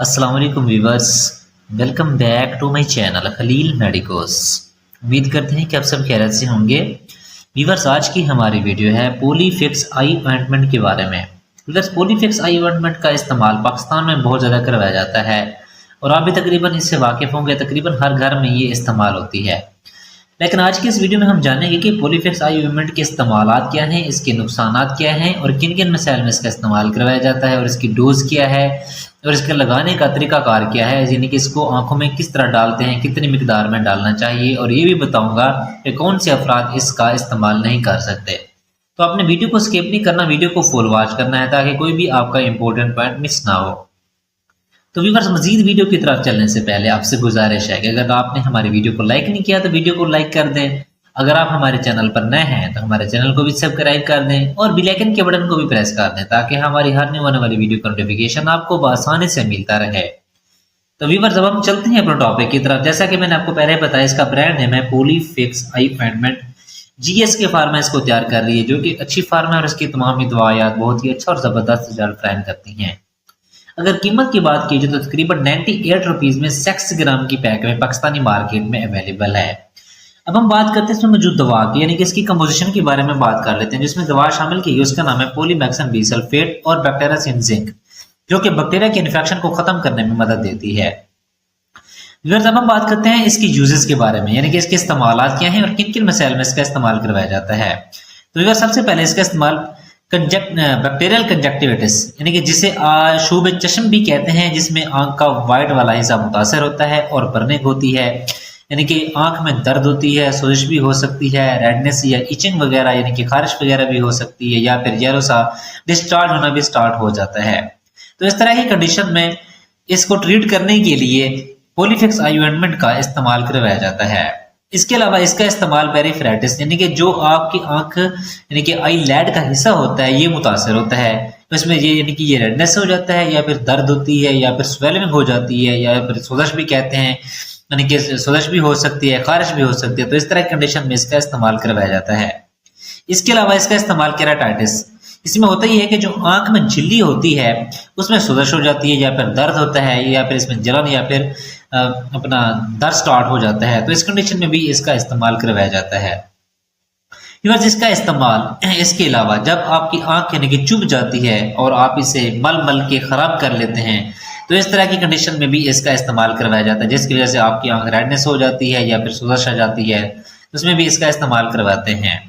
अस्सलाम वालेकुम viewers, welcome back to my channel Khalil medicos. उम्मीद करते हैं कि आप सब खैरियत से होंगे। व्यूवर्स, आज की हमारी वीडियो है पॉलीफिक्स आई ऑइंटमेंट के बारे में। व्यूवर्स, पॉलीफिक्स आई ऑइंटमेंट का इस्तेमाल पाकिस्तान में बहुत ज़्यादा करवाया जाता है और आप भी तकरीबन इससे वाकिफ़ होंगे। तकरीबन हर घर में ये इस्तेमाल होती है। लेकिन आज की इस वीडियो में हम जानेंगे कि पॉलीफिक्स आई ऑइंटमेंट के इस्तेमालात क्या हैं, इसके नुकसानात क्या हैं और किन किन मसाइल में इसका इस्तेमाल करवाया जाता है और इसकी डोज क्या है और इसके लगाने का तरीकाकार क्या है, यानी कि इसको आंखों में किस तरह डालते हैं, कितनी मिकदार में डालना चाहिए, और ये भी बताऊंगा कि कौन से अफराद इसका इस्तेमाल नहीं कर सकते। तो आपने वीडियो को स्किप नहीं करना, वीडियो को फुल वॉच करना है ताकि कोई भी आपका इंपॉर्टेंट पॉइंट मिस ना हो। तो व्यूअर्स, मजीद वीडियो की तरफ चलने से पहले आपसे गुजारिश है कि अगर आपने हमारी वीडियो को लाइक नहीं किया तो वीडियो को लाइक कर दें। अगर आप हमारे चैनल पर नए हैं तो हमारे चैनल को भी सब्सक्राइब कर दें और बेल आइकन के बटन को भी प्रेस कर दें ताकि हमारी हर न्यू आने वाली वीडियो का नोटिफिकेशन आपको आसानी से मिलता रहे। तो व्यूअर्स, अब हम चलते हैं अपने टॉपिक की तरफ। जैसा कि मैंने आपको पहले बताया, इसका ब्रांड नेम है पॉलीफिक्स आई ऑइंटमेंट। GSK फार्मा इसको तैयार कर रही है, जो कि अच्छी फार्मा है और इसकी तमाम ही दवाइयात बहुत ही अच्छा और जबरदस्त रिजल्ट फराहम करती हैं। अगर कीमत की बात की जाए तो तकरीबन 98 रुपीज में 6 ग्राम की पैक में पाकिस्तानी मार्केट में अवेलेबल है। अब हम बात करते हैं इसमें मौजूद दवा की, यानी कि इसकी कंपोजिशन के बारे में बात कर लेते हैं। जिसमें दवा शामिल की है उसका नाम है पॉलीमैक्सन बी सल्फेट और बैक्टीरियासिन जिंक, जो कि बैक्टीरिया के इन्फेक्शन को खत्म करने में मदद देती है। अब हम बात करते हैं इसकी यूजेस के बारे में, यानी कि इसके इस्तेमालात क्या हैं और किन किन मसाइल में इसका इस्तेमाल करवाया जाता है। तो सबसे पहले इसका इस्तेमाल बैक्टीरियल कंजक्टिविटिस, यानी कि जिसे शूब चश्म भी कहते हैं, जिसमें आंख का वाइट वाला हिस्सा मुतासर होता है और बर्निंग होती है, यानी कि आंख में दर्द होती है, सोजिश भी हो सकती है, रेडनेस या इचिंग वगैरह यानी कि खारिश वगैरह भी हो सकती है, या फिर येलो सा डिस्चार्ज होना भी स्टार्ट हो जाता है। तो इस तरह की कंडीशन में इसको ट्रीट करने के लिए पॉलीफिक्स आई ऑइंटमेंट का इस्तेमाल करवाया जाता है। इसके अलावा इसका इस्तेमाल पेरिफेराइटिस, यानी कि जो आपकी आंख यानी कि आई लैड का हिस्सा होता है, ये मुतासर होता है, तो इसमें ये यानी कि ये रेडनेस हो जाता है, या फिर दर्द होती है, या फिर स्वेलिंग हो जाती है, या फिर सोजश भी कहते हैं, यानी कि सोजश भी हो सकती है, खारिश भी हो सकती है। तो इस तरह की कंडीशन में इसका इस्तेमाल करवाया जाता है। इसके अलावा इसका इस्तेमाल केराटाइटिस, इसमें होता ही है कि जो आंख में झिल्ली होती है उसमें सोजश हो जाती है, या फिर दर्द होता है, या फिर इसमें जलन या फिर अपना दर्द स्टार्ट हो जाता है। तो इस कंडीशन में भी इसका इस्तेमाल करवाया जाता है। इसका इस्तेमाल इसके अलावा जब आपकी आंख यानी कि चुभ जाती है और आप इसे मल के खराब कर लेते हैं, तो इस तरह की कंडीशन में भी इसका इस्तेमाल करवाया जाता है, जिसकी वजह से आपकी आंख रेडनेस हो जाती है या फिर सोजश आ जाती है, तो उसमें भी इसका इस्तेमाल करवाते हैं।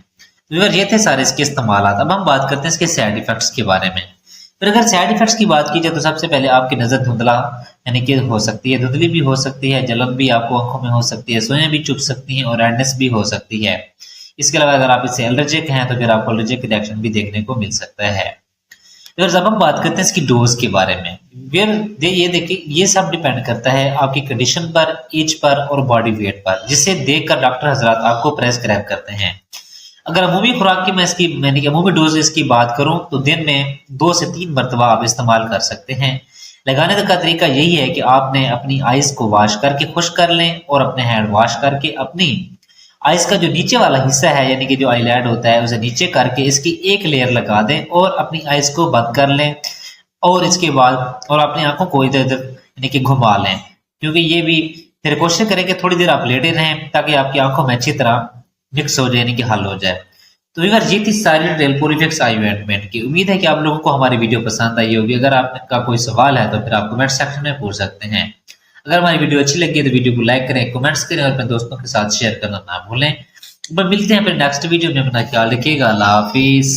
तो ये थे सारे इसके इस्तेमाल। अब हम बात करते हैं इसके साइड इफेक्ट्स के बारे में। फिर अगर साइड इफेक्ट्स की बात की जाए तो सबसे पहले आपकी नज़र धुंधला यानी कि हो सकती है, धुंधली भी हो सकती है, जलन भी आपको आंखों में हो सकती है, सोएं भी चुभ सकती हैं और रेडनेस भी हो सकती है। इसके अलावा अगर आप इससे एलर्जिक हैं तो फिर आपको एलर्जिक रिएक्शन भी देखने को मिल सकता है। फिर जब हम बात करते हैं इसकी डोज के बारे में, फिर ये देखिए, ये सब डिपेंड करता है आपकी कंडीशन पर, एज पर और बॉडी वेट पर, जिसे देखकर डॉक्टर हजरात आपको प्रेस्क्राइब करते हैं। अगर अमूमी खुराक की मैं अमूमी डोज इसकी बात करूं तो दिन में 2 से 3 मरतबा आप इस्तेमाल कर सकते हैं। लगाने का तरीका यही है कि आपने अपनी आइज को वॉश करके खुश्क कर लें और अपने हैंड वॉश करके अपनी आइज का जो नीचे वाला हिस्सा है यानी कि जो आईलैड होता है उसे नीचे करके इसकी एक लेयर लगा दें और अपनी आइज को बंद कर लें, और इसके बाद और अपनी आंखों को इधर उधर यानी कि घुमा लें, क्योंकि ये भी फिर कोशिश करें कि थोड़ी देर आप लेटे रहें ताकि आपकी आंखों में अच्छी तरह मिक्स हो जाए यानी कि हल हो जाए। तो यार ये थी सारी डिटेल पॉलीफिक्स आई ऑइंटमेंट की। उम्मीद है कि आप लोगों को हमारी वीडियो पसंद आई होगी। अगर आपका कोई सवाल है तो फिर आप कमेंट सेक्शन में पूछ सकते हैं। अगर हमारी वीडियो अच्छी लगी है तो वीडियो को लाइक करें, कमेंट्स करें और अपने दोस्तों के साथ शेयर करना ना भूलें। मिलते हैं फिर नेक्स्ट वीडियो में। अपना ख्याल रखिएगा। अल्लाह हाफिज।